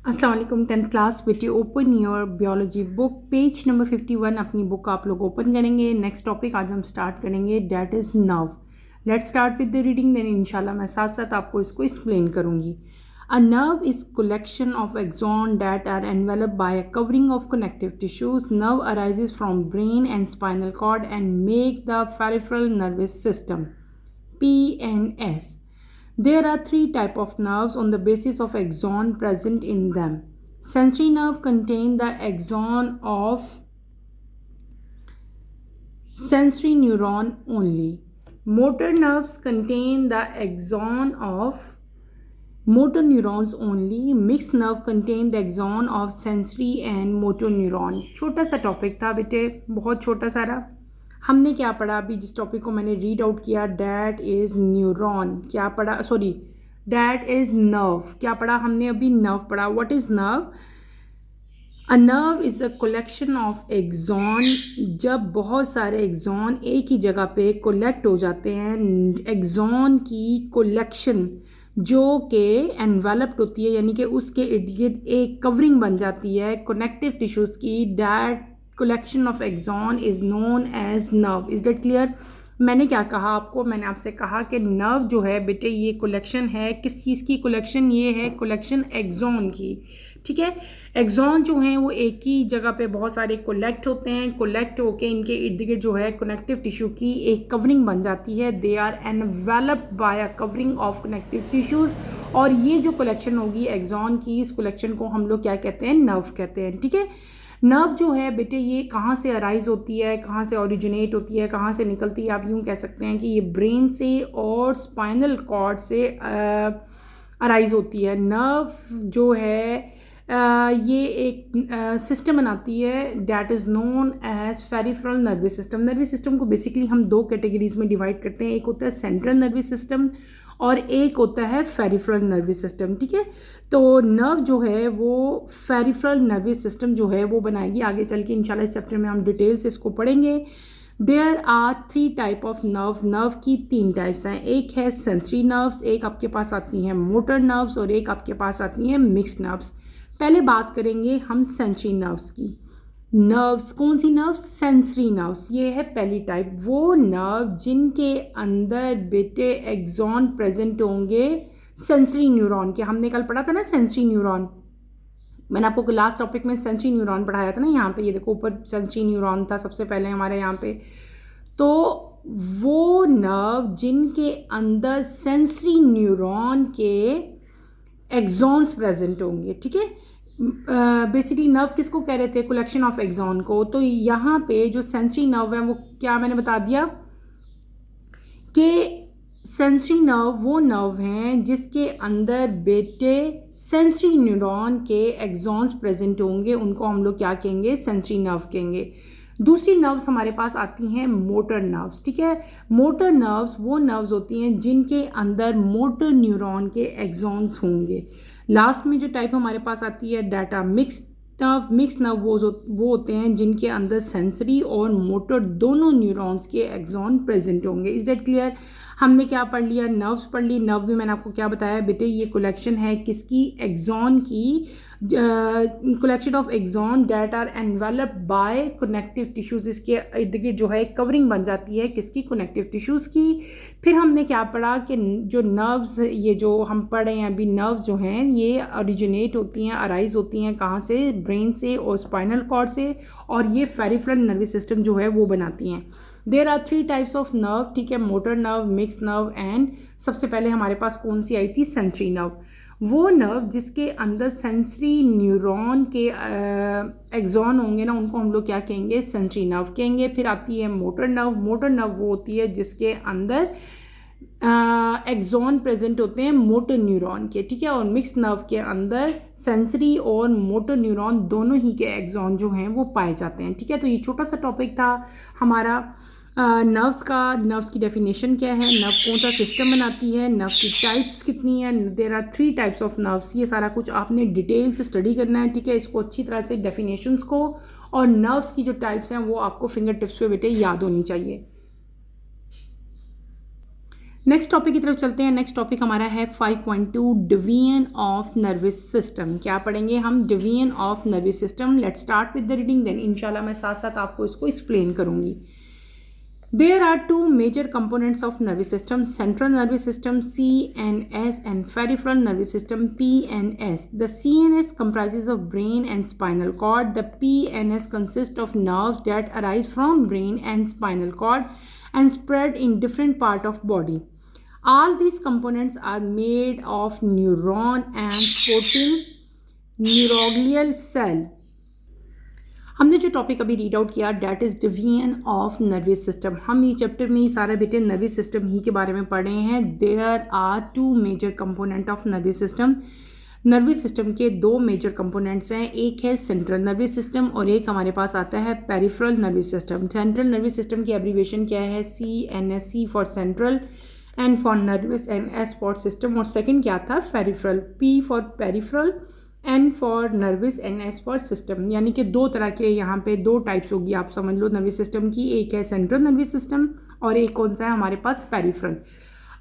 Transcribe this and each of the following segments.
अस्सलाम वालेकुम। 10th class बेटी, open your biology book, page number 51। अपनी बुक आप लोग ओपन करेंगे। नेक्स्ट टॉपिक आज हम स्टार्ट करेंगे, that is nerve. Let's start with the reading, then इंशाल्लाह मैं साथ साथ आपको इसको एक्सप्लेन करूँगी। A nerve is collection of axon that are enveloped by a covering of connective tissues. Nerve arises from brain and spinal cord and make the peripheral nervous system, PNS. There are three types of nerves on the basis of axon present in them. Sensory nerve contain the axon of sensory neuron only. Motor nerves contain the axon of motor neurons only. Mixed nerve contain the axon of sensory and motor neuron. छोटा सा topic था बेटे, बहुत छोटा सारा। हमने क्या पढ़ा अभी, जिस टॉपिक को मैंने रीड आउट किया, डैट इज़ न्यूरॉन। क्या पढ़ा, सॉरी, डैट इज़ नर्व। क्या पढ़ा हमने अभी? नर्व पढ़ा। What is nerve? A nerve is a collection of axon. जब बहुत सारे एक्सॉन एक ही जगह पे कलेक्ट हो जाते हैं, एक्सॉन की कलेक्शन जो कि एनवेलप्ड होती है, यानी कि उसके इर्द गिर्द एक कवरिंग बन जाती है कनेक्टिव टिश्यूज़ की, that collection of axon is known as nerve. Is that clear? मैंने क्या कहा आपको? मैंने आपसे कहा कि नर्व जो है बेटे, ये कलेक्शन है। किस चीज़ की कलेक्शन? ये है कलेक्शन एक्सॉन की। ठीक है, एक्सॉन जो हैं वो एक ही जगह पे बहुत सारे कलेक्ट होते हैं। कलेक्ट होके इनके इर्द गिर्द जो है कनेक्टिव टिश्यू की एक कवरिंग बन जाती है। They are enveloped by a covering of connective tissues. और ये जो कलेक्शन होगी एक्सॉन की, इस कलेक्शन को हम लोग क्या कहते हैं? नर्व कहते हैं। ठीक है, नर्व जो है बेटे, ये कहाँ से अराइज होती है, कहाँ से ओरिजिनेट होती है, कहाँ से निकलती है? आप यूँ कह सकते हैं कि ये ब्रेन से और स्पाइनल कॉर्ड से अराइज होती है। नर्व जो है ये एक सिस्टम बनाती है, that is known as peripheral nervous system. Nervous system को बेसिकली हम दो कैटेगरीज में डिवाइड करते हैं। एक होता है सेंट्रल नर्वस सिस्टम और एक होता है पेरिफेरल नर्वस सिस्टम। ठीक है, तो नर्व जो है वो पेरिफेरल नर्वस सिस्टम जो है वो बनाएगी। आगे चल के इंशाल्लाह इस चैप्टर में हम डिटेल से इसको पढ़ेंगे। There are three type of nerve. Nerve की तीन टाइप्स हैं। एक है सेंसरी नर्व्स, एक आपके पास आती हैं मोटर नर्व्स और एक आपके पास आती हैं मिक्स्ड नर्व्स। पहले बात करेंगे हम सेंसरी नर्व्स की। नर्व्स कौन सी नर्व्स? Sensory nerves. ये है पहली टाइप। वो नर्व जिनके अंदर बेटे एक्सॉन प्रेजेंट होंगे सेंसरी न्यूरॉन के। हमने कल पढ़ा था ना सेंसरी न्यूरॉन। मैंने आपको लास्ट टॉपिक में सेंसरी न्यूरॉन पढ़ाया था ना। यहाँ पे ये देखो ऊपर सेंसरी न्यूरॉन था सबसे पहले हमारे यहाँ पे। तो वो नर्व जिनके अंदर सेंसरी न्यूरॉन के एक्सॉन्स प्रेजेंट होंगे। ठीक है, बेसिकली नर्व किसको कह रहे थे? कलेक्शन ऑफ एक्सॉन को। तो यहाँ पे जो सेंसरी नर्व है वो क्या मैंने बता दिया कि सेंसरी नर्व वो नर्व हैं जिसके अंदर बेटे सेंसरी न्यूरॉन के एक्सॉन्स प्रेजेंट होंगे। उनको हम लोग क्या कहेंगे? सेंसरी नर्व कहेंगे। दूसरी नर्व्स हमारे पास आती हैं मोटर नर्व्स। ठीक है, मोटर नर्व्स वो नर्व्स होती हैं जिनके अंदर मोटर न्यूरॉन के एक्सॉन्स होंगे। लास्ट में जो टाइप हमारे पास आती है data mixed nerve. Mix nerve वो होते हैं जिनके अंदर सेंसरी और मोटर दोनों न्यूरॉन्स के एक्सॉन प्रेजेंट होंगे। Is that clear? हमने क्या पढ़ लिया? नर्व्स पढ़ ली। नर्व में मैंने आपको क्या बताया बेटे? ये कलेक्शन है किसकी? एक्सॉन की। Collection of axon that are enveloped by connective tissues. इसके इर्द गिर्द जो है कवरिंग बन जाती है किसकी? कनेक्टिव टिश्यूज़ की। फिर हमने क्या पढ़ा कि जो नर्व्स, ये जो हम पढ़ रहे हैं अभी, नर्व्स जो हैं ये ओरिजिनेट होती हैं, अराइज होती हैं कहाँ से? ब्रेन से और स्पाइनल कॉर्ड से, और ये पेरिफेरल नर्वस सिस्टम जो है वो बनाती हैं। There are three types of nerve. ठीक है, motor nerve, mix nerve and सबसे पहले हमारे पास कौन सी आई थी? Sensory nerve. वो नर्व जिसके अंदर सेंसरी न्यूरॉन के एक्सॉन होंगे ना, उनको हम लोग क्या कहेंगे? सेंसरी नर्व कहेंगे। फिर आती है मोटर नर्व। मोटर नर्व वो होती है जिसके अंदर एक्सॉन प्रेजेंट होते हैं मोटर न्यूरॉन के। ठीक है, और मिक्स नर्व के अंदर सेंसरी और मोटर न्यूरॉन दोनों ही के एक्सॉन जो हैं वो पाए जाते हैं। ठीक है, तो ये छोटा सा टॉपिक था हमारा नर्व्स का। नर्व्स की डेफिनेशन क्या है, नर्व कौन सा सिस्टम बनाती है, नर्व की टाइप्स कितनी है, there are three types of nerves. ये सारा कुछ आपने डिटेल से स्टडी करना है। ठीक है, इसको अच्छी तरह से डेफिनेशंस को और नर्व्स की जो टाइप्स हैं वो आपको फिंगर टिप्स पे बेटे याद होनी चाहिए। नेक्स्ट टॉपिक की तरफ चलते हैं। नेक्स्ट टॉपिक हमारा है 5.2 डिवीजन ऑफ नर्वस सिस्टम। क्या पढ़ेंगे हम? Division of nervous system. Let's start with the reading, then इंशाल्लाह मैं साथ साथ आपको इसको एक्सप्लेन करूंगी। There are two major components of nervous system: central nervous system CNS and peripheral nervous system PNS. The CNS comprises of brain and spinal cord. The PNS consists of nerves that arise from brain and spinal cord and spread in different part of body. All these components are made of neuron and supporting neuroglial cell. हमने जो topic अभी read out किया that is division of nervous system. हम ये chapter में ही सारा बेटे nervous system ही के बारे में पढ़े हैं। There are two major component of nervous system. Nervous system के दो मेजर कंपोनेंट्स हैं, एक है सेंट्रल नर्वस सिस्टम और एक हमारे पास आता है peripheral nervous system. Central nervous system की एब्रीविएशन क्या है? CNS, C for central, N for nervous and S for system, और सेकेंड क्या था? Peripheral, P for peripheral, N for nervous and S for system. यानी कि दो तरह के यहाँ पे दो टाइप्स होगी, आप समझ लो नर्वस सिस्टम की। एक है सेंट्रल नर्वस सिस्टम और एक कौन सा है हमारे पास? पेरिफेरल।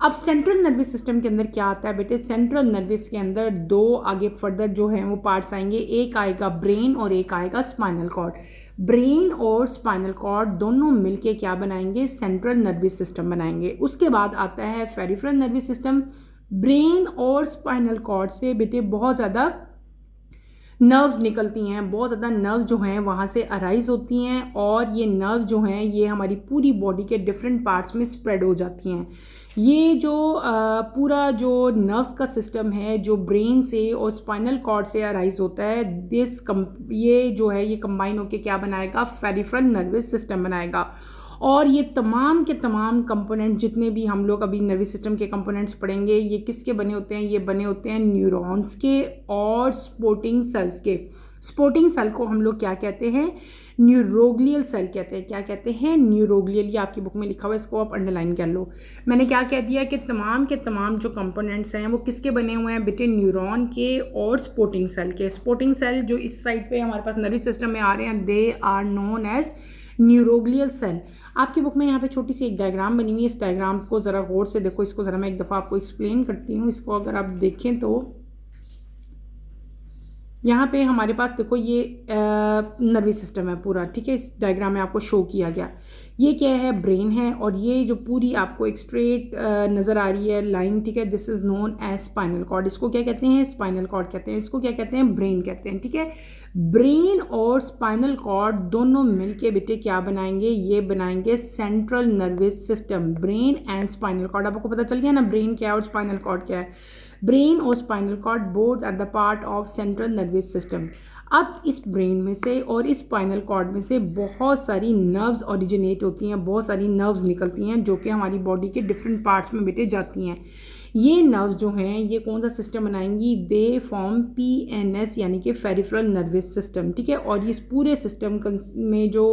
अब सेंट्रल नर्वस सिस्टम के अंदर क्या आता है बेटे? सेंट्रल नर्वस के अंदर दो आगे फर्दर जो है वो पार्ट्स आएंगे, एक आएगा ब्रेन और एक आएगा स्पाइनल कॉर्ड। ब्रेन और स्पाइनल कॉर्ड दोनों मिलके क्या बनाएंगे? सेंट्रल नर्वस सिस्टम बनाएंगे। उसके बाद आता है पेरिफेरल नर्वस सिस्टम। ब्रेन और स्पाइनल कॉर्ड से बेटे बहुत ज़्यादा नर्व्स निकलती हैं, बहुत ज़्यादा नर्व जो हैं वहाँ से अराइज होती हैं, और ये नर्व जो हैं ये हमारी पूरी बॉडी के डिफरेंट पार्ट्स में स्प्रेड हो जाती हैं। ये जो पूरा जो नर्व्स का सिस्टम है जो ब्रेन से और स्पाइनल कॉर्ड से अराइज होता है, ये जो है ये कंबाइन होकर क्या बनाएगा? पेरिफेरल नर्वस सिस्टम बनाएगा। और ये तमाम के तमाम कंपोनेंट जितने भी हम लोग अभी नर्वस सिस्टम के कंपोनेंट्स पढ़ेंगे, ये किसके बने होते हैं? ये बने होते हैं न्यूरॉन्स के और सपोर्टिंग सेल्स के। सपोर्टिंग सेल को हम लोग क्या कहते हैं? न्यूरोग्लियल सेल कहते हैं। क्या कहते हैं? न्यूरोग्लियल। ये आपकी बुक में लिखा हुआ है, इसको आप अंडरलाइन कर लो। मैंने क्या कह दिया कि तमाम के तमाम जो कंपोनेंट्स हैं वो किसके बने हुए हैं बेटे? न्यूरॉन के और सपोर्टिंग सेल के। सपोर्टिंग सेल जो इस साइड पे हमारे पास नर्वस सिस्टम में आ रहे हैं, they are known as neuroglial cell. आपकी बुक में यहाँ पे छोटी सी एक डायग्राम बनी हुई है, इस डायग्राम को ज़रा गौर से देखो। इसको ज़रा मैं एक दफ़ा आपको एक्सप्लेन करती हूँ। इसको अगर आप देखें तो यहाँ पे हमारे पास देखो ये नर्वस सिस्टम है पूरा, ठीक है। इस डायग्राम में आपको शो किया गया। ये क्या है? ब्रेन है, और ये जो पूरी आपको एक स्ट्रेट नज़र आ रही है लाइन, ठीक है, this is known as spinal cord. इसको क्या कहते हैं? स्पाइनल कॉर्ड कहते हैं। इसको क्या कहते हैं? ब्रेन कहते हैं, ठीक है। ब्रेन और स्पाइनल कॉर्ड दोनों मिलके बेटे क्या बनाएंगे? ये बनाएंगे central nervous system. Brain and spinal cord, आपको पता चल गया ना ब्रेन क्या है और स्पाइनल कॉर्ड क्या है। ब्रेन और spinal cord both are the part of central nervous system. अब इस ब्रेन में से और इस स्पाइनल कॉर्ड में से बहुत सारी नर्व्स ओरिजिनेट होती हैं, बहुत सारी नर्व्स निकलती हैं जो कि हमारी बॉडी के डिफरेंट पार्ट्स में बेटे जाती हैं। ये नर्व्स जो हैं ये कौन सा सिस्टम बनाएंगी? दे फॉर्म PNS यानी कि पेरिफेरल नर्वस सिस्टम, ठीक है। और इस पूरे सिस्टम में जो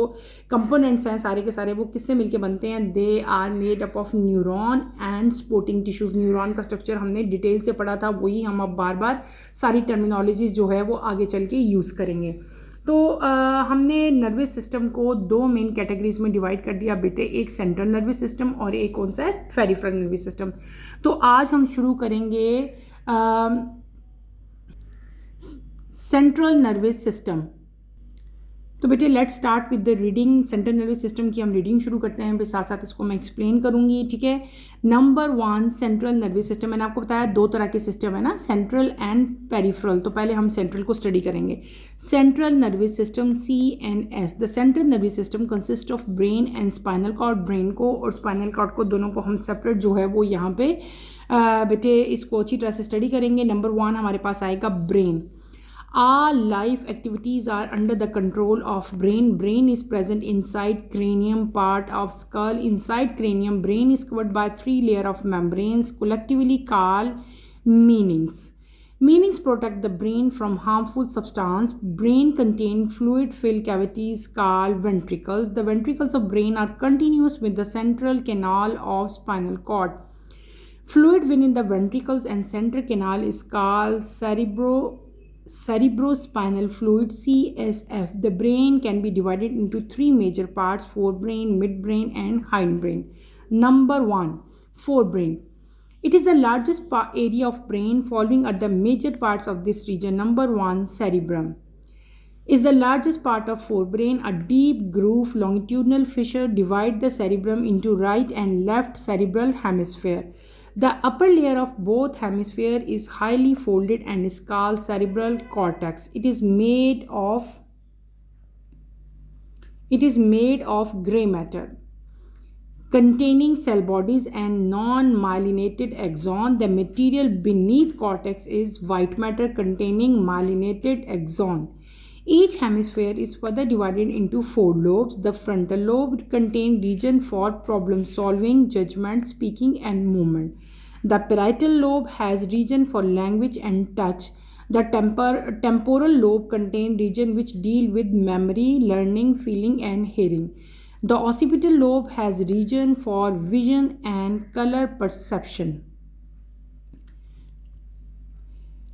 कंपोनेंट्स हैं सारे के सारे वो किससे मिलके बनते हैं? They are made up of neuron and supporting tissues. Neuron का स्ट्रक्चर हमने डिटेल से पढ़ा था, वही हम अब बार बार सारी टर्मिनोलॉजीज जो है वो आगे चल के यूज़ करेंगे। तो हमने नर्वस सिस्टम को दो मेन कैटेगरीज में डिवाइड कर दिया बेटे, एक सेंट्रल नर्वस सिस्टम और एक कौन सा है? Peripheral nervous system. तो आज हम शुरू करेंगे सेंट्रल नर्वस सिस्टम। तो बेटे let's start with the reading. Central nervous system की हम रीडिंग शुरू करते हैं, फिर साथ साथ इसको मैं एक्सप्लेन करूंगी, ठीक है। Number 1 central nervous system. मैंने आपको बताया दो तरह के सिस्टम है ना, सेंट्रल एंड पेरिफेरल। तो पहले हम सेंट्रल को स्टडी करेंगे। Central nervous system CNS। The central nervous system consist of brain and spinal cord. Brain को और स्पाइनल कॉर्ड को दोनों को हम सेपरेट जो है वो यहाँ पे बेटे इसको अच्छी तरह से स्टडी करेंगे। नंबर 1 हमारे पास आएगा brain. All life activities are under the control of brain. Brain is present inside cranium part of skull. Inside cranium, brain is covered by 3 layers of membranes collectively called meanings. Meanings protect the brain from harmful substance. Brain contain fluid-filled cavities called ventricles. The ventricles of brain are continuous with the central canal of spinal cord. Fluid within the ventricles and central canal is called cerebrospinal fluid CSF. The brain can be divided into 3 major parts: forebrain, midbrain and hindbrain. Number 1 forebrain. It is the largest area of brain. Following are the major parts of this region. Number 1, cerebrum is the largest part of forebrain. A deep groove, longitudinal fissure divide the cerebrum into right and left cerebral hemisphere. The upper layer of both hemispheres is highly folded and is called cerebral cortex. It is made of gray matter containing cell bodies and non-myelinated axon. The material beneath cortex is white matter containing myelinated axon. Each hemisphere is further divided into 4 lobes. The frontal lobe contains region for problem solving, judgment, speaking and movement. The parietal lobe has region for language and touch. The temporal lobe contains region which deal with memory, learning, feeling and hearing. The occipital lobe has region for vision and color perception.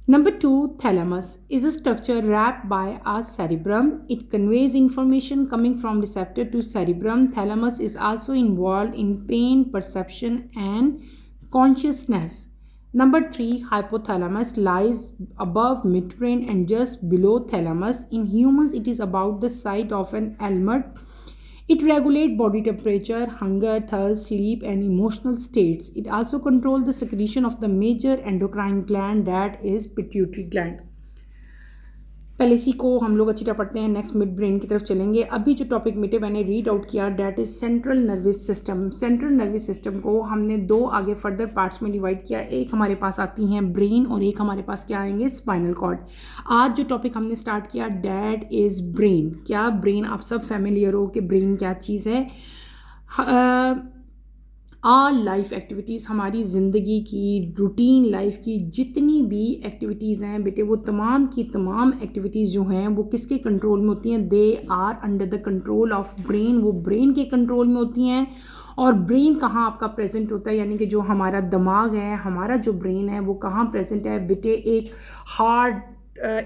Number 2, thalamus is a structure wrapped by a cerebrum. It conveys information coming from receptor to cerebrum. Thalamus is also involved in pain perception and consciousness. Number 3, hypothalamus lies above midbrain and just below thalamus. In humans, it is about the size of an almond. It regulates body temperature, hunger, thirst, sleep, and emotional states. It also controls the secretion of the major endocrine gland, that is pituitary gland. पहले इसी को हम लोग अच्छी तरह पढ़ते हैं, next mid brain की तरफ चलेंगे. अभी जो टॉपिक मिटे मैंने रीड आउट किया, that is central nervous system. Central nervous system को हमने 2 आगे फर्दर पार्ट्स में डिवाइड किया. एक हमारे पास आती हैं ब्रेन और एक हमारे पास क्या आएंगे, स्पाइनल कॉर्ड. आज जो टॉपिक हमने स्टार्ट किया, डैट इज़ ब्रेन. क्या ब्रेन, आप सब फैमिलियर हो कि ब्रेन क्या चीज़ है. ऑल लाइफ एक्टिविटीज़, हमारी ज़िंदगी की रूटीन लाइफ की जितनी भी एक्टिविटीज़ हैं बेटे, वो तमाम की तमाम एक्टिविटीज़ जो हैं वो किसके कंट्रोल में होती हैं, they are under the control of brain. वो ब्रेन के कंट्रोल में होती हैं. और ब्रेन कहाँ आपका प्रेजेंट होता है, यानी कि जो हमारा दिमाग है, हमारा जो ब्रेन है वो कहाँ प्रेजेंट है बेटे, एक हार्ड,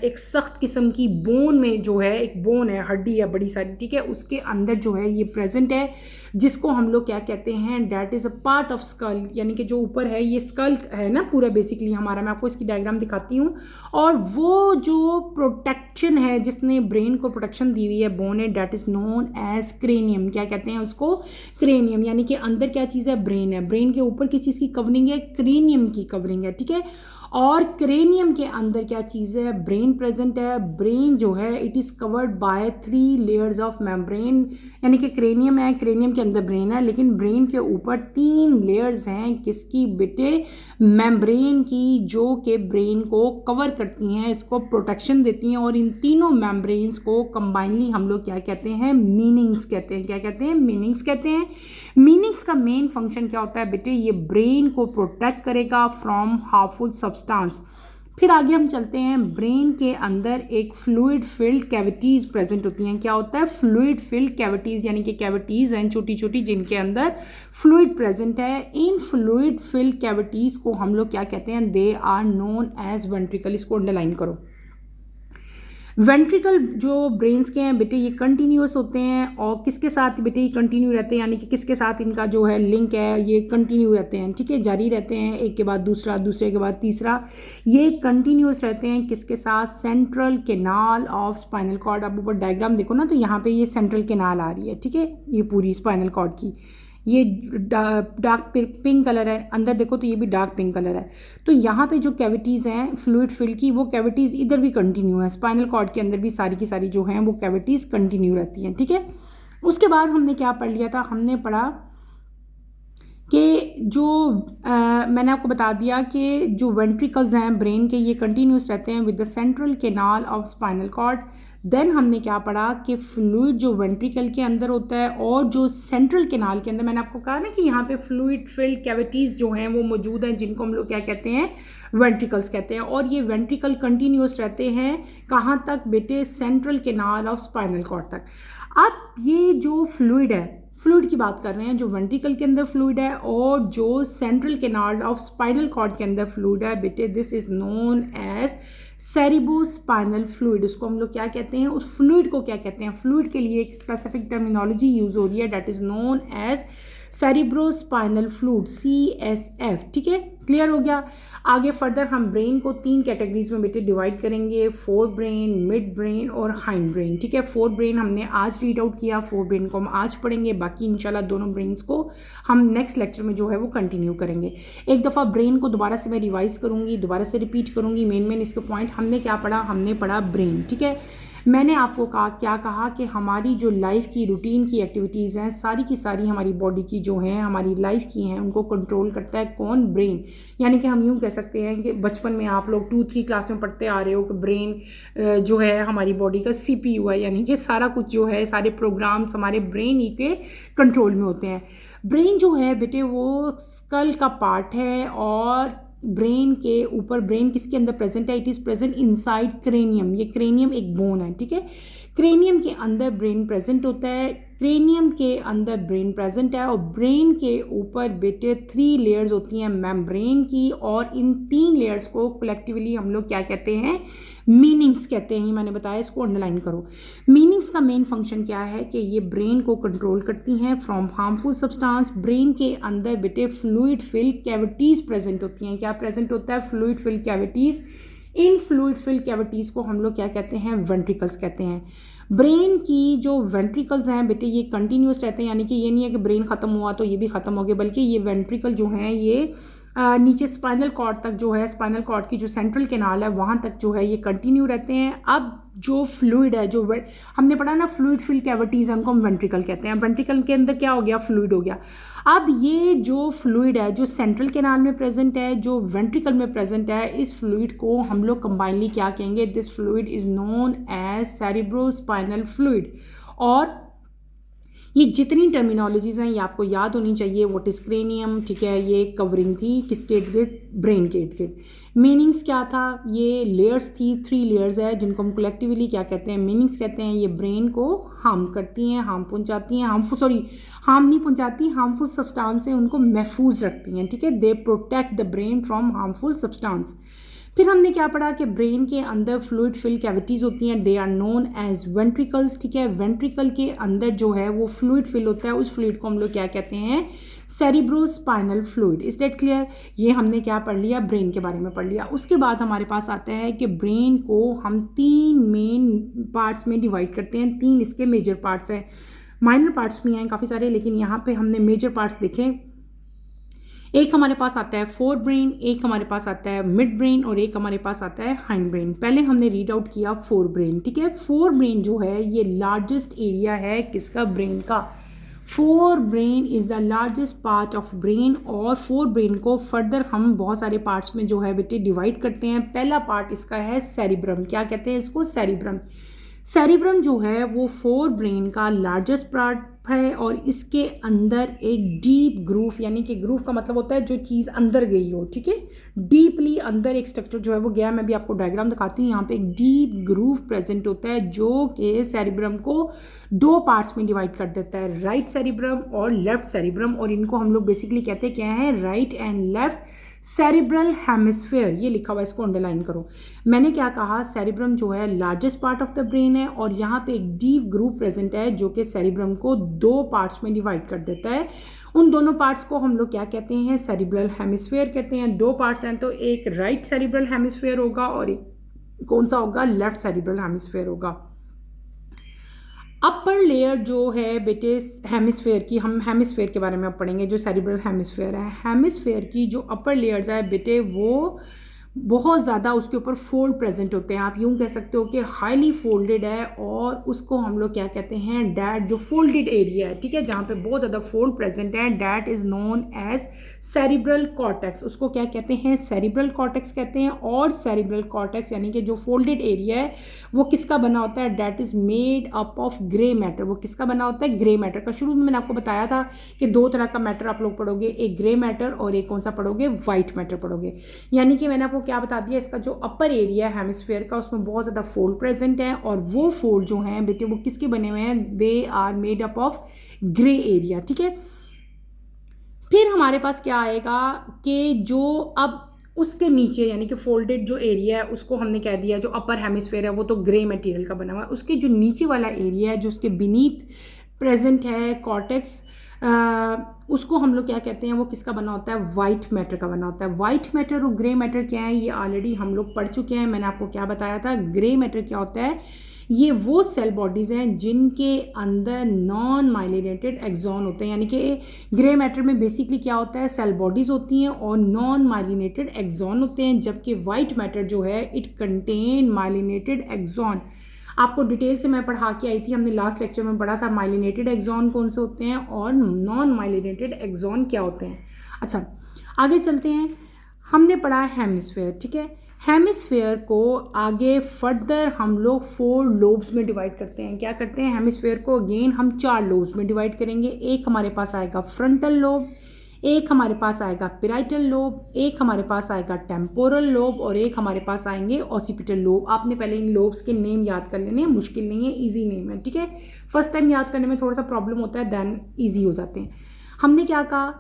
एक सख्त किस्म की बोन में जो है, एक बोन है, हड्डी है बड़ी सारी, ठीक है, उसके अंदर जो है ये प्रेजेंट है, जिसको हम लोग क्या कहते हैं, that is a part of skull. यानी कि जो ऊपर है ये स्कल है ना पूरा बेसिकली हमारा. मैं आपको इसकी डायग्राम दिखाती हूँ. और वो जो प्रोटेक्शन है, जिसने ब्रेन को प्रोटेक्शन दी हुई है, बोन है, that is known as cranium. क्या कहते हैं उसको, क्रेनियम. यानी कि अंदर क्या चीज़ है, ब्रेन है. ब्रेन के ऊपर किस चीज़ की कवरिंग है, क्रेनियम की कवरिंग है, ठीक है. और क्रेनियम के अंदर क्या चीज़ है, ब्रेन प्रेजेंट है. ब्रेन जो है it is covered by 3 layers of membrane. यानी कि क्रेनियम है, क्रेनियम के अंदर ब्रेन है, लेकिन ब्रेन के ऊपर 3 लेयर्स हैं किसकी बेटे, मेम्ब्रेन की, जो कि ब्रेन को कवर करती हैं, इसको प्रोटेक्शन देती हैं. और इन तीनों मेम्ब्रेन्स को कंबाइनली हम लोग क्या कहते हैं, मीनिंग्स कहते हैं. क्या कहते हैं, मीनिंग्स कहते हैं. मीनिंग्स का मेन फंक्शन क्या होता है बेटे, ये ब्रेन को प्रोटेक्ट करेगा फ्रॉम हार्मफुल सब्सटेंस. फिर आगे हम चलते हैं. ब्रेन के अंदर एक फ्लूइड फिल्ड कैविटीज़ प्रेजेंट होती हैं. क्या होता है, फ्लूइड फिल्ड कैविटीज़. यानी कि कैविटीज़ हैं छोटी छोटी जिनके अंदर फ्लूइड प्रेजेंट है. इन फ्लूइड फिल्ड कैविटीज़ को हम लोग क्या कहते हैं, they are known as ventricle. इसको अंडरलाइन करो. वेंट्रिकल जो ब्रेन्स के हैं बेटे, ये कंटिन्यूस होते हैं. और किसके साथ बेटे ये कंटिन्यू रहते हैं, यानी कि किसके साथ इनका जो है लिंक है, ये कंटिन्यू रहते हैं, ठीक है, जारी रहते हैं, एक के बाद दूसरा, दूसरे के बाद तीसरा. ये कंटिन्यूस रहते हैं किसके साथ, central canal of spinal cord. आप ऊपर डायग्राम देखो ना, तो यहाँ पे ये सेंट्रल केनाल आ रही है, ठीक है, ये पूरी स्पाइनल कॉर्ड की. ये डार्क पिंक कलर है, अंदर देखो तो ये भी डार्क पिंक कलर है. तो यहाँ पे जो कैविटीज़ हैं फ्लूइड फिल की, वो कैविटीज़ इधर भी कंटिन्यू है. स्पाइनल कॉर्ड के अंदर भी सारी की सारी जो हैं वो कैविटीज़ कंटिन्यू रहती हैं, ठीक है. उसके बाद हमने क्या पढ़ लिया था, हमने पढ़ा कि जो मैंने आपको बता दिया कि जो वेंट्रिकल्स हैं ब्रेन के, ये कंटिन्यूस रहते हैं with the central canal of spinal cord. Then हमने क्या पढ़ा कि फ्लूइड जो वेंट्रिकल के अंदर होता है और जो सेंट्रल केनाल के अंदर, मैंने आपको कहा ना कि यहाँ पे फ्लूइड फिल्ड कैविटीज़ जो हैं वो मौजूद हैं, जिनको हम लोग क्या कहते हैं, वेंट्रिकल्स कहते हैं. और ये वेंट्रिकल कंटिन्यूस रहते हैं कहाँ तक बेटे, central canal of spinal cord तक. अब ये जो फ्लूइड है, फ्लूइड की बात कर रहे हैं, जो वेंट्रिकल के अंदर फ्लूइड है और जो central canal of spinal cord के अंदर फ्लूइड है बेटे, this is known as cerebrospinal fluid. उसको हम लोग क्या कहते हैं, उस फ्लूइड को क्या कहते हैं, फ्लूइड के लिए एक स्पेसिफिक टर्मिनोलॉजी यूज हो रही है, that is known as cerebrospinal fluid CSF, ठीक है, क्लियर हो गया। आगे फर्दर हम ब्रेन को 3 कैटेगरीज में बेटे डिवाइड करेंगे, फोर ब्रेन, मिड ब्रेन और हाइंड ब्रेन, ठीक है। फोर ब्रेन हमने आज रीड आउट किया, फोर ब्रेन को हम आज पढ़ेंगे, बाकी इंशाल्लाह दोनों ब्रेन्स को हम नेक्स्ट लेक्चर में जो है वो कंटिन्यू करेंगे। एक दफ़ा ब्रेन को दोबारा से मैं रिवाइज करूँगी, दोबारा से रिपीट करूँगी मेन इसके पॉइंट। हमने क्या पढ़ा, हमने पढ़ा ब्रेन, ठीक है। मैंने आपको कहा कि हमारी जो लाइफ की रूटीन की एक्टिविटीज़ हैं सारी की सारी हमारी बॉडी की जो हैं, हमारी लाइफ की हैं, उनको कंट्रोल करता है कौन, ब्रेन। यानी कि हम यूँ कह सकते हैं कि बचपन में आप लोग 2-3 क्लास में पढ़ते आ रहे हो कि ब्रेन जो है हमारी बॉडी का CPU है, यानी कि सारा कुछ जो है, सारे प्रोग्राम्स हमारे ब्रेन ही के कंट्रोल में होते हैं। ब्रेन जो है बेटे वो स्कल का पार्ट है और ब्रेन के ऊपर, ब्रेन किसके अंदर प्रेजेंट है, it is present inside cranium. ये क्रेनियम एक बोन है, ठीक है। क्रेनियम के अंदर ब्रेन प्रेजेंट होता है, क्रेनियम के अंदर ब्रेन प्रेजेंट है और ब्रेन के ऊपर बेटे 3 लेयर्स होती हैं मेम्ब्रेन की, और इन 3 लेयर्स को कलेक्टिवली हम लोग क्या कहते हैं, मीनिंग्स कहते हैं। मैंने बताया, इसको अंडरलाइन करो। मीनिंग्स का मेन फंक्शन क्या है कि ये ब्रेन को कंट्रोल करती हैं फ्रॉम हार्मफुल सब्सटेंस। ब्रेन के अंदर बेटे फ्लूइड फिल कैविटीज़ प्रेजेंट होती हैं। क्या प्रेजेंट होता है, फ्लूइड फिल कैविटीज़। इन फ्लूइड फिल कैविटीज़ को हम लोग क्या कहते हैं, वेंट्रिकल्स कहते हैं। ब्रेन की जो वेंट्रिकल्स हैं बेटे ये कंटिन्यूस रहते हैं, यानी कि ये नहीं है कि ब्रेन ख़त्म हुआ तो ये भी ख़त्म हो गया, बल्कि ये वेंट्रिकल जो हैं ये नीचे स्पाइनल कॉर्ड तक जो है, स्पाइनल कॉर्ड की जो सेंट्रल कैनाल है वहाँ तक जो है ये कंटिन्यू रहते हैं। अब जो फ्लूइड है, जो हमने पढ़ा ना फ्लूइड फिल कैविटीज़, उनको हम वेंट्रिकल कहते हैं। वेंट्रिकल के अंदर क्या हो गया, फ्लूइड हो गया। अब ये जो फ्लूइड है जो सेंट्रल कैनाल में प्रेजेंट है, जो वेंट्रिकल में प्रेजेंट है, इस फ्लूइड को हम लोग कंबाइनली क्या कहेंगे, this fluid is known as cerebrospinal fluid. और ये जितनी टर्मिनोलॉजीज़ हैं ये आपको याद होनी चाहिए। व्हाट इज़ क्रेनियम, ठीक है, ये कवरिंग थी किसके इर्द गिर्द, ब्रेन के इर्द गिर्द। मीनिंग्स क्या था, ये लेयर्स थी, 3 लेयर्स है जिनको हम कलेक्टिवली क्या कहते हैं, मीनिंग्स कहते हैं। ये ब्रेन को हार्म करती हैं, हार्म पहुंचाती हैं, हार्म नहीं पहुंचाती, हार्मफुल सब्सटेंस से उनको महफूज रखती हैं, ठीक है। They protect the brain from harmful substance. फिर हमने क्या पढ़ा कि ब्रेन के अंदर फ्लूइड फिल कैविटीज़ होती हैं, they are known as ventricles, ठीक है। वेंट्रिकल के अंदर जो है वो फ्लूइड फिल होता है, उस फ्लूइड को हम लोग क्या कहते हैं, cerebrospinal fluid. Is that clear. ये हमने क्या पढ़ लिया, ब्रेन के बारे में पढ़ लिया। उसके बाद हमारे पास आता है कि ब्रेन को हम 3 मेन पार्ट्स में डिवाइड करते हैं। 3 इसके मेजर पार्ट्स हैं, माइनर पार्ट्स भी हैं काफ़ी सारे, लेकिन यहाँ पे हमने मेजर पार्ट्स देखे। एक हमारे पास आता है फोर ब्रेन, एक हमारे पास आता है मिड ब्रेन और एक हमारे पास आता है हाइंड ब्रेन। पहले हमने रीड आउट किया फोर ब्रेन, ठीक है। फोर ब्रेन जो है ये लार्जेस्ट एरिया है किसका, ब्रेन का। Fore brain is the largest part of brain, और फोर ब्रेन को फर्दर हम बहुत सारे पार्ट्स में जो है बेटे डिवाइड करते हैं। पहला पार्ट इसका है सेरिब्रम, क्या कहते हैं इसको, सेरिब्रम। सेरिब्रम जो है वो फोर ब्रेन का लार्जेस्ट पार्ट है और इसके अंदर एक डीप ग्रूव, यानी कि ग्रूव का मतलब होता है जो चीज़ अंदर गई हो, ठीक है। डीपली अंदर एक स्ट्रक्चर जो है वो गया। मैं भी आपको डायग्राम दिखाती हूँ। यहाँ पे एक डीप ग्रूव प्रेजेंट होता है जो कि सेरिब्रम को 2 पार्ट्स में डिवाइड कर देता है, राइट सेरिब्रम और लेफ्ट सेरिब्रम। और इनको हम लोग बेसिकली कहते हैं क्या है, right and left cerebral hemisphere. ये लिखा हुआ है, इसको अंडरलाइन करो। मैंने क्या कहा, सेरिब्रम जो है largest part of the brain है और यहाँ पे एक डीप ग्रूव प्रेजेंट है जो कि सेरिब्रम को 2 पार्ट्स में डिवाइड कर देता है। उन दोनों पार्ट्स को हम लोग क्या कहते हैं, सेरिब्रल हेमिस्फीयर कहते हैं। 2 पार्ट्स हैं तो एक राइट सेरिब्रल हेमिस्फीयर होगा और एक कौन सा होगा, लेफ्ट सेरिब्रल हेमिस्फीयर होगा। अपर लेयर जो है बेटे हेमिस्फेयर की, हम हेमिस्फेयर के बारे में अब पढ़ेंगे, जो सेरिब्रल हेमिस्फेयर है। हेमिस्फेयर की जो अपर लेयर्स है बेटे वो बहुत ज़्यादा उसके ऊपर फोल्ड प्रेजेंट होते हैं। आप यूँ कह सकते हो कि हाईली फोल्डेड है और उसको हम लोग क्या कहते हैं, डैट जो फोल्डेड एरिया है, ठीक है, जहाँ पे बहुत ज़्यादा फोल्ड प्रेजेंट है, that is known as cerebral cortex. उसको क्या कहते हैं, सेरिब्रल कॉर्टेक्स कहते हैं। और सेरिब्रल कॉर्टेक्स यानी कि जो फोल्डेड एरिया है वो किसका बना होता है, that is made up of grey matter. वो किसका बना होता है, ग्रे मैटर का। शुरू में मैंने आपको बताया था कि 2 तरह का मैटर आप लोग पढ़ोगे, एक ग्रे मैटर और एक कौन सा पढ़ोगे, वाइट मैटर पढ़ोगे। यानी कि मैंने आपको क्या बता दिया, इसका जो अपर एरिया है हेमिस्फीयर का उसमें बहुत ज़्यादा फोल्ड प्रेजेंट है और वो फोल्ड जो हैं बेटे वो किसके बने हुए हैं, they are made up of grey area, ठीक है। फिर हमारे पास क्या आएगा कि जो अब उसके नीचे यानी कि फोल्डेड जो एरिया है उसको हमने कह दिया, जो अपर हेमिस्फीयर है वो तो ग्रे मटेरियल का बना हुआ है। उसके जो नीचे वाला एरिया है जो उसके बीनीथ प्रेजेंट है, कॉर्टेक्स उसको हम लोग क्या कहते हैं, वो किसका बना होता है, वाइट मैटर का बना होता है। वाइट मैटर और ग्रे मैटर क्या है, ये ऑलरेडी हम लोग पढ़ चुके हैं। मैंने आपको क्या बताया था, ग्रे मैटर क्या होता है, ये वो सेल बॉडीज़ हैं जिनके अंदर नॉन माइलिनेटेड एक्सॉन होते हैं। यानी कि ग्रे मैटर में बेसिकली क्या होता है, सेल बॉडीज़ होती हैं और नॉन माइलिनेटेड एक्सॉन होते हैं, जबकि वाइट मैटर जो है इट कंटेन माइलिनेटेड एक्सॉन। आपको डिटेल से मैं पढ़ा के आई थी, हमने लास्ट लेक्चर में पढ़ा था माइलिनेटेड एक्सॉन कौन से होते हैं और नॉन माइलिनेटेड एक्सॉन क्या होते हैं। अच्छा, आगे चलते हैं। हमने पढ़ा हेमिस्फेयर, ठीक है। हेमिस्फेयर को आगे फर्दर हम लोग 4 लोब्स में डिवाइड करते हैं। क्या करते हैं, हेमिस्फेयर को अगेन हम 4 लोब्स में डिवाइड करेंगे। एक हमारे पास आएगा फ्रंटल लोब, एक हमारे पास आएगा पेराइटल लोब, एक हमारे पास आएगा टेम्पोरल लोब और एक हमारे पास आएंगे ऑसिपिटल लोब। आपने पहले इन लोब्स के नेम याद कर लेने हैं, मुश्किल नहीं है, इजी नेम है, ठीक है। फर्स्ट टाइम याद करने में थोड़ा सा प्रॉब्लम होता है, देन ईजी हो जाते हैं। हमने क्या कहा,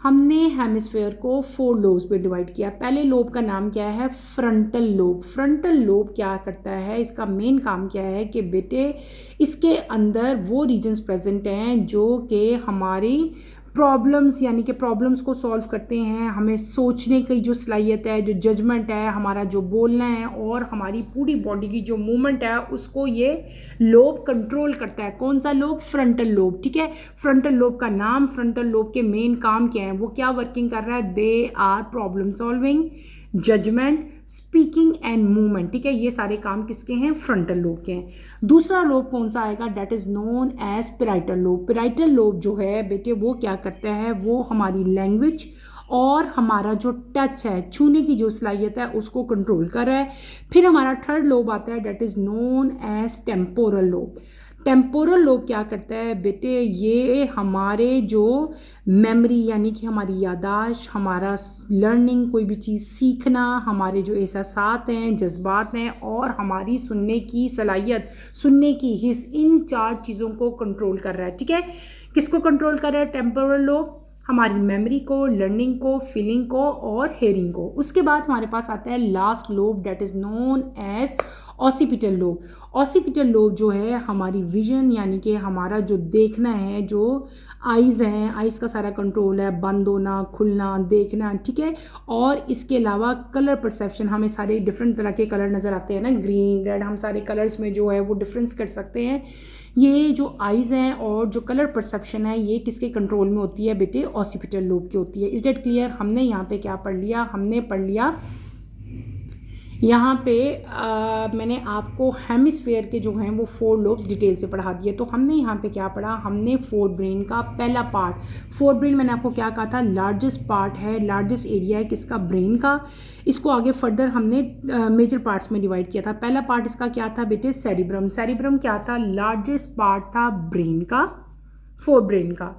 हमने हेमिस्फेयर को 4 लोब्स में डिवाइड किया। पहले लोब का नाम क्या है, फ्रंटल लोब। फ्रंटल लोब क्या करता है, इसका मेन काम क्या है कि बेटे इसके अंदर वो रीजन्स प्रेजेंट हैं जो कि हमारी प्रॉब्लम्स यानी कि प्रॉब्लम्स को सॉल्व करते हैं, हमें सोचने की जो सलाहियत है, जो जजमेंट है, हमारा जो बोलना है और हमारी पूरी बॉडी की जो मूवमेंट है उसको ये लोब कंट्रोल करता है। कौन सा लोब, फ्रंटल लोब, ठीक है। फ्रंटल लोब का नाम, फ्रंटल लोब के मेन काम क्या है, वो क्या वर्किंग कर रहा है, they are problem solving, judgement, speaking and movement, ठीक है। ये सारे काम किसके हैं, फ्रंटल लोब के हैं। दूसरा लोब कौन सा आएगा, that is known as parietal lobe. Parietal lobe जो है बेटे वो क्या करता है, वो हमारी लैंग्वेज और हमारा जो टच है, छूने की जो सलाहियत है उसको कंट्रोल कर रहा है। फिर हमारा थर्ड लोब आता है, that is known as temporal lobe. Temporal lobe क्या करता है बेटे, ये हमारे जो मेमोरी यानी कि हमारी यादाश्त, हमारा लर्निंग, कोई भी चीज़ सीखना, हमारे जो एहसासात हैं, जज्बात हैं और हमारी सुनने की सलाहियत, सुनने की हिस्स, इन 4 चीज़ों को कंट्रोल कर रहा है, ठीक है। किसको कंट्रोल कर रहा है, टेम्पोरल लोब, हमारी मेमोरी को, लर्निंग को, फीलिंग को और हेयरिंग को। उसके बाद हमारे पास आता है last lobe, that is known as occipital lobe. Occipital lobe जो है हमारी विजन यानी कि हमारा जो देखना है, जो आइज़ हैं, आइज़ का सारा कंट्रोल है, बंद होना, खुलना, देखना, ठीक है। और इसके अलावा कलर परसेप्शन, हमें सारे डिफरेंट तरह के कलर नज़र आते हैं ना, ग्रीन, रेड, हम सारे कलर्स में जो है वो डिफरेंस कर सकते हैं। ये जो आइज़ हैं और जो कलर परसेप्शन है ये किसके कंट्रोल में होती है बेटे, ऑसिपिटल लोब की होती है। Is that clear. हमने यहाँ पे क्या पढ़ लिया, हमने पढ़ लिया यहाँ पे मैंने आपको हेमिस्फेयर के जो हैं वो 4 लोब्स डिटेल से पढ़ा दिए। तो हमने यहाँ पे क्या पढ़ा, हमने फोर ब्रेन का पहला पार्ट, फोर ब्रेन मैंने आपको क्या कहा था, लार्जेस्ट पार्ट है, लार्जेस्ट एरिया है किसका, ब्रेन का। इसको आगे फर्दर हमने मेजर पार्ट्स में डिवाइड किया था। पहला पार्ट इसका क्या था बेटे, सेरिब्रम। सेरिब्रम क्या था, लार्जेस्ट पार्ट था ब्रेन का, फोर ब्रेन का।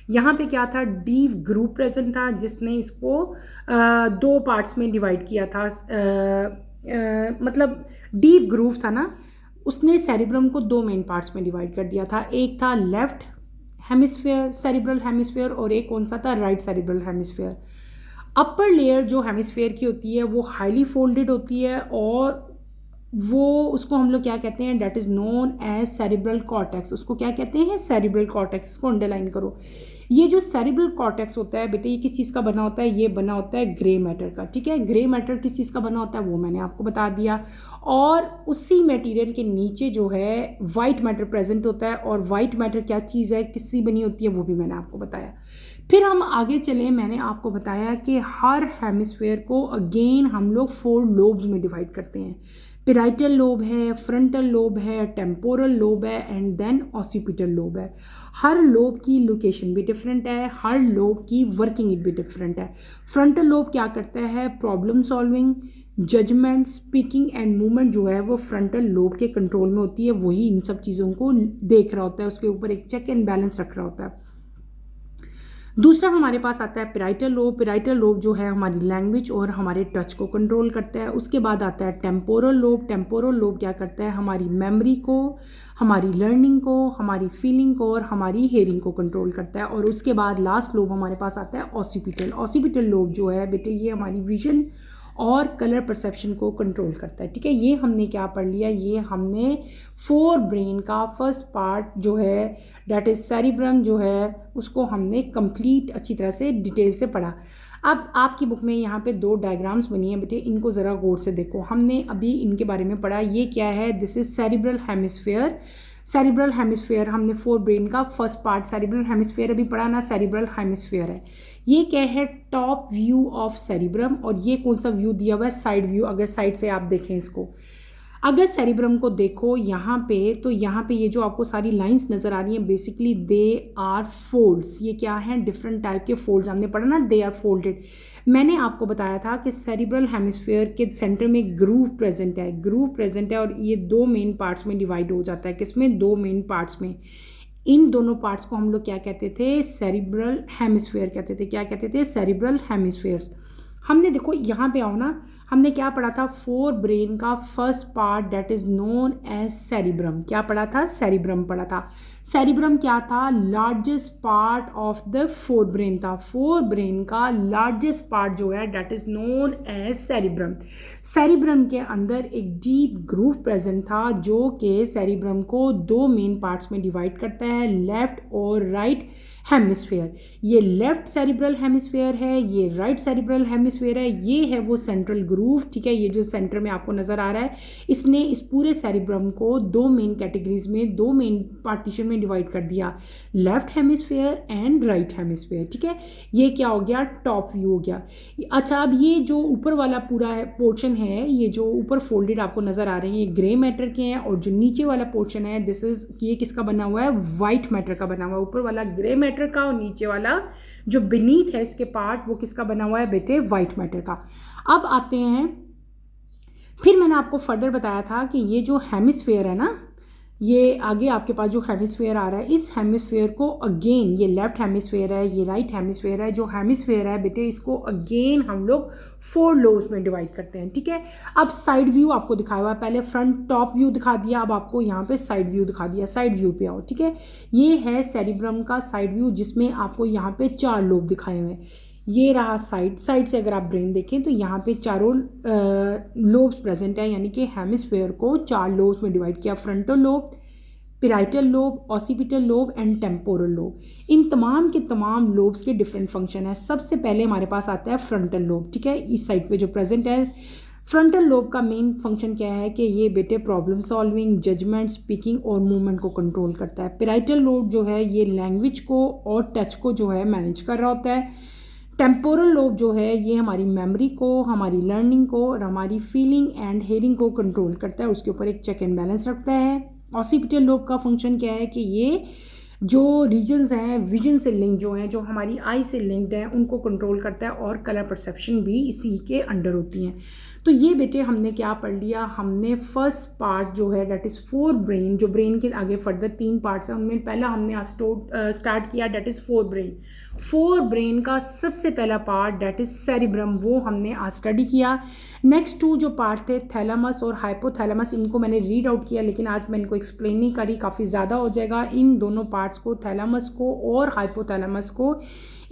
यहाँ पे क्या था, डीप ग्रूव प्रेजेंट था जिसने इसको 2 पार्ट्स में डिवाइड किया था। मतलब डीप ग्रूव था ना, उसने सेरिब्रम को 2 मेन पार्ट्स में डिवाइड कर दिया था। एक था लेफ्ट हेमिस्फेयर, सेरिब्रल हेमिस्फेयर, और एक कौन सा था, right cerebral hemisphere. Upper layer जो हेमिस्फेयर की होती है वो हाईली फोल्डेड होती है और वो उसको हम लोग क्या कहते हैं, that is known as cerebral cortex. उसको क्या कहते हैं, सेरिब्रल कॉर्टेक्स। इसको अंडरलाइन करो। ये जो सेरिब्रल कॉर्टेक्स होता है बेटे, ये किस चीज़ का बना होता है, ये बना होता है ग्रे मैटर का, ठीक है। ग्रे मैटर किस चीज़ का बना होता है वो मैंने आपको बता दिया। और उसी मटेरियल के नीचे जो है वाइट मैटर प्रेजेंट होता है, और वाइट मैटर क्या चीज़ है, किससे बनी होती है, वो भी मैंने आपको बताया। फिर हम आगे चले, मैंने आपको बताया कि हर हेमिस्फेयर को अगेन हम लोग 4 लोब्स में डिवाइड करते हैं। पेराइटल लोब है, फ्रंटल लोब है, टेम्पोरल लोब है एंड देन ऑसिपिटल लोब है। हर लोब की लोकेशन भी डिफरेंट है, हर लोब की वर्किंग भी डिफरेंट है। फ्रंटल लोब क्या करता है, problem solving, judgement, speaking and movement जो है वो फ्रंटल लोब के कंट्रोल में होती है। वही इन सब चीज़ों को देख रहा होता है, उसके ऊपर एक चेक एंड बैलेंस रख रहा होता है। दूसरा हमारे पास आता है पेराइटल लोब। पेराइटल लोब जो है हमारी लैंग्वेज और हमारे टच को कंट्रोल करता है। उसके बाद आता है टेम्पोरल लोब। टेम्पोरल लोब क्या करता है, हमारी मेमोरी को, हमारी लर्निंग को, हमारी फीलिंग को और हमारी हेयरिंग को कंट्रोल करता है। और उसके बाद लास्ट लोब हमारे पास आता है ऑसिपिटल। ऑसिपिटल लोब जो है बेटे ये हमारी विजन और कलर परसेप्शन को कंट्रोल करता है। ठीक है, ये हमने क्या पढ़ लिया, ये हमने फोर ब्रेन का फर्स्ट पार्ट जो है डेट इज़ सेरिब्रम जो है उसको हमने कंप्लीट अच्छी तरह से डिटेल से पढ़ा। अब आपकी बुक में यहाँ पे दो डायग्राम्स बनी हैं बेटे, इनको ज़रा गौर से देखो। हमने अभी इनके बारे में पढ़ा, ये क्या है, this is cerebral hemisphere. Cerebral hemisphere हमने फोर ब्रेन का फर्स्ट पार्ट सेरिब्रल हेमिस्फेयर अभी पढ़ा ना, सेरिब्रल हेमिस्फेयर है। ये क्या है, टॉप व्यू ऑफ सेरिब्रम, और ये कौन सा व्यू दिया हुआ है, साइड व्यू। अगर साइड से आप देखें इसको, अगर सेरिब्रम को देखो यहाँ पे, तो यहाँ पे ये जो आपको सारी लाइंस नज़र आ रही हैं बेसिकली दे आर फोल्ड्स। ये क्या है, डिफरेंट टाइप के फोल्ड्स हमने पढ़ा ना, दे आर फोल्डेड। मैंने आपको बताया था कि सेरिब्रल हेमिस्फेयर के सेंटर में ग्रूव प्रेजेंट है, ग्रूव प्रेजेंट है, और ये दो मेन पार्ट्स में डिवाइड हो जाता है। किसमें, दो मेन पार्ट्स में। इन दोनों पार्ट्स को हम लोग क्या कहते थे, सेरिब्रल हेमिस्फेयर कहते थे। क्या कहते थे, सेरिब्रल हेमिस्फेयर्स। हमने देखो यहाँ पे आओ ना, हमने क्या पढ़ा था, फोर ब्रेन का first part that is known as cerebrum. क्या पढ़ा था, सेरिब्रम पढ़ा था। सेरिब्रम क्या था, largest part of the forebrain था। फोर ब्रेन का लार्जेस्ट पार्ट जो है that is known as cerebrum. Cerebrum के अंदर एक डीप ग्रूव प्रेजेंट था जो कि सेरिब्रम को दो मेन पार्ट्स में डिवाइड करता है, लेफ्ट और राइट हेमिस्फेयर। ये लेफ्ट सेरिब्रल हेमिस्फेयर है, ये राइट सेरिब्रल हेमिस्फेयर है, ये है वो सेंट्रल ग्रूव। ठीक है, ये जो सेंटर में आपको नज़र आ रहा है, इसने इस पूरे सेरिब्रम को दो मेन कैटेगरीज में, दो मेन पार्टीशन में डिवाइड कर दिया, left hemisphere and right hemisphere. ठीक है, ये क्या हो गया, टॉप व्यू हो गया। अच्छा, अब ये जो ऊपर वाला पूरा है पोर्शन है, ये जो ऊपर फोल्डेड आपको नज़र आ रहे हैं, ये ग्रे मैटर के हैं, और जो नीचे वाला पोर्शन है दिस इज, ये किसका बना हुआ है, वाइट मैटर का बना हुआ है। ऊपर वाला ग्रे मैटर का, और नीचे वाला जो बीनीथ है इसके पार्ट, वो किसका बना हुआ है बेटे, वाइट मैटर का। अब आते हैं, फिर मैंने आपको फर्दर बताया था कि ये जो हेमिस्फेयर है ना, ये आगे आपके पास जो हेमिस्फेयर आ रहा है, इस हेमिस्फेयर को अगेन, ये लेफ्ट हेमिस्फेयर है, ये राइट हेमिस्फेयर है, जो हेमिस्फेयर है बेटे इसको अगेन हम लोग फोर लोब्स में डिवाइड करते हैं। ठीक है, अब साइड व्यू आपको दिखाया हुआ है, पहले फ्रंट टॉप व्यू दिखा दिया, अब आपको यहाँ पे साइड व्यू दिखा दिया। साइड व्यू पे आओ। ठीक है, ये है सेरिब्रम का साइड व्यू, जिसमें आपको यहाँ पे चार लोब दिखाए हुए हैं। ये रहा साइड, साइड से अगर आप ब्रेन देखें तो यहाँ पे चारों लोब्स प्रेजेंट है, यानी कि हेमिस्फेयर को चार लोब्स में डिवाइड किया, frontal lobe, parietal lobe, occipital lobe and temporal lobe. इन तमाम के तमाम लोब्स के डिफरेंट फंक्शन है। सबसे पहले हमारे पास आता है फ्रंटल लोब। ठीक है, इस साइड पे जो प्रेजेंट है, फ्रंटल लोब का मेन फंक्शन क्या है कि ये बेटे प्रॉब्लम सॉल्विंग, जजमेंट, स्पीकिंग और मूवमेंट को कंट्रोल करता है। पिराइटल लोब जो है ये लैंग्वेज को और टच को जो है मैनेज कर रहा होता है। टेम्पोरल लोब जो है ये हमारी मेमोरी को, हमारी लर्निंग को और हमारी फीलिंग एंड हेयरिंग को कंट्रोल करता है, उसके ऊपर एक चेक एंड बैलेंस रखता है। ऑसिपिटल लोब का फंक्शन क्या है कि ये जो रीजन्स हैं विजन से लिंक जो हैं, जो हमारी आई से लिंक्ड हैं, उनको कंट्रोल करता है, और कलर परसेप्शन भी इसी के अंडर होती हैं। तो ये बेटे हमने क्या पढ़ लिया, हमने फर्स्ट पार्ट जो है डेट इज़ फोर ब्रेन, जो ब्रेन के आगे फर्दर तीन पार्ट्स हैं, उनमें पहला हमने स्टार्ट किया that is fore brain. Fore brain का सबसे पहला पार्ट डेट इज़ सेरिब्रम, वो हमने आज स्टडी किया। नेक्स्ट टू जो पार्ट थे थैलेमस और हाइपोथैलेमस, इनको मैंने रीड आउट किया, लेकिन आज मैं इनको एक्सप्लेन नहीं करी, काफ़ी ज़्यादा हो जाएगा। इन दोनों पार्ट्स को, थैलेमस को और हाइपोथैलेमस को,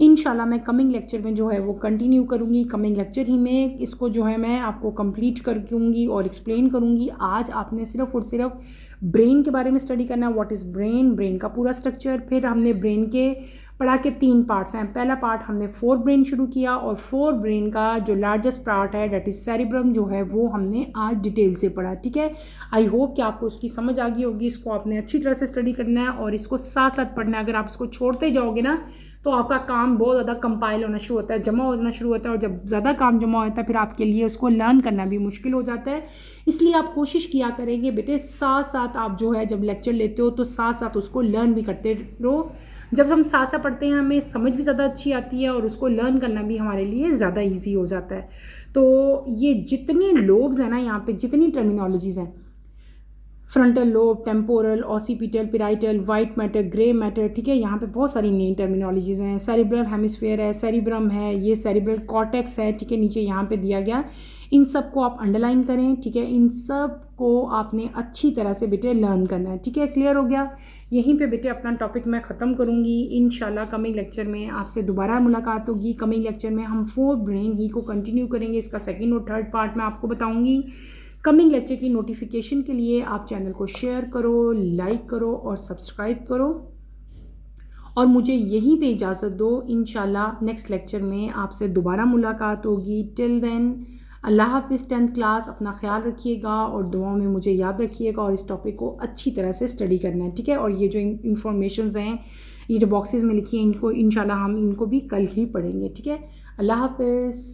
इंशाल्लाह मैं कमिंग लेक्चर में जो है वो कंटिन्यू करूँगी। कमिंग लेक्चर ही में इसको जो है मैं आपको कंप्लीट कर दूँगी और एक्सप्लेन करूँगी। आज आपने सिर्फ और सिर्फ ब्रेन के बारे में स्टडी करना है, व्हाट इज़ ब्रेन, ब्रेन का पूरा स्ट्रक्चर। फिर हमने ब्रेन के पढ़ा के तीन पार्ट्स हैं। पहला पार्ट हमने फोर ब्रेन शुरू किया, और फोर ब्रेन का जो लार्जेस्ट पार्ट है डेट इज़ सेरिब्रम जो है वो हमने आज डिटेल से पढ़ा। ठीक है, आई होप कि आपको उसकी समझ आ गई होगी। इसको आपने अच्छी तरह से स्टडी करना है और इसको साथ साथ पढ़ना है। अगर आप इसको छोड़ते जाओगे ना तो आपका काम बहुत ज़्यादा कंपाइल होना शुरू होता है, जमा होना शुरू होता है, और जब ज़्यादा काम जमा होता है फिर आपके लिए उसको लर्न करना भी मुश्किल हो जाता है। इसलिए आप कोशिश किया करेंगे बेटे साथ साथ आप जो है जब लेक्चर लेते हो तो साथ साथ उसको लर्न भी करते रहो। जब हम साथ साथ पढ़ते हैं हमें समझ भी ज़्यादा अच्छी आती है और उसको लर्न करना भी हमारे लिए ज़्यादा ईजी हो जाता है। तो ये जितने लोब्स हैं ना, यहाँ पे जितनी टर्मिनोलॉजीज़ हैं, frontal lobe, temporal, occipital, parietal, white matter, grey matter, ठीक है। यहाँ पे बहुत सारी नई टर्मिनोलॉजीज़ हैं। सेरिब्रल हेमिस्फीयर है, सेरिब्रम है, ये सेरिब्रल कॉर्टेक्स है, ठीक है, नीचे यहाँ पे दिया गया। इन सब को आप अंडरलाइन करें, ठीक है। इन सब को आपने अच्छी तरह से बेटे लर्न करना है, ठीक है। क्लियर हो गया। यहीं पे बेटे अपना टॉपिक मैं ख़त्म करूँगी। इंशाल्लाह कमिंग लेक्चर में आपसे दोबारा मुलाकात होगी। कमिंग लेक्चर में हम 4 ब्रेन ही को कंटिन्यू करेंगे। इसका सेकेंड और थर्ड पार्ट मैं आपको बताऊँगी। कमिंग लेक्चर की नोटिफिकेशन के लिए आप चैनल को शेयर करो, लाइक करो और सब्सक्राइब करो, और मुझे यहीं पे इजाज़त दो। इंशाल्लाह नेक्स्ट लेक्चर में आपसे दोबारा मुलाकात होगी। टिल देन अल्लाह हाफिज़। 10th क्लास, अपना ख्याल रखिएगा और दुआओं में मुझे याद रखिएगा, और इस टॉपिक को अच्छी तरह से स्टडी करना है, ठीक है। और ये जो इंफॉर्मेशंस हैं, ये जो बॉक्सेस में लिखी हैं, इनको इंशाल्लाह हम इनको भी कल ही पढ़ेंगे, ठीक है। अल्लाह हाफिज़।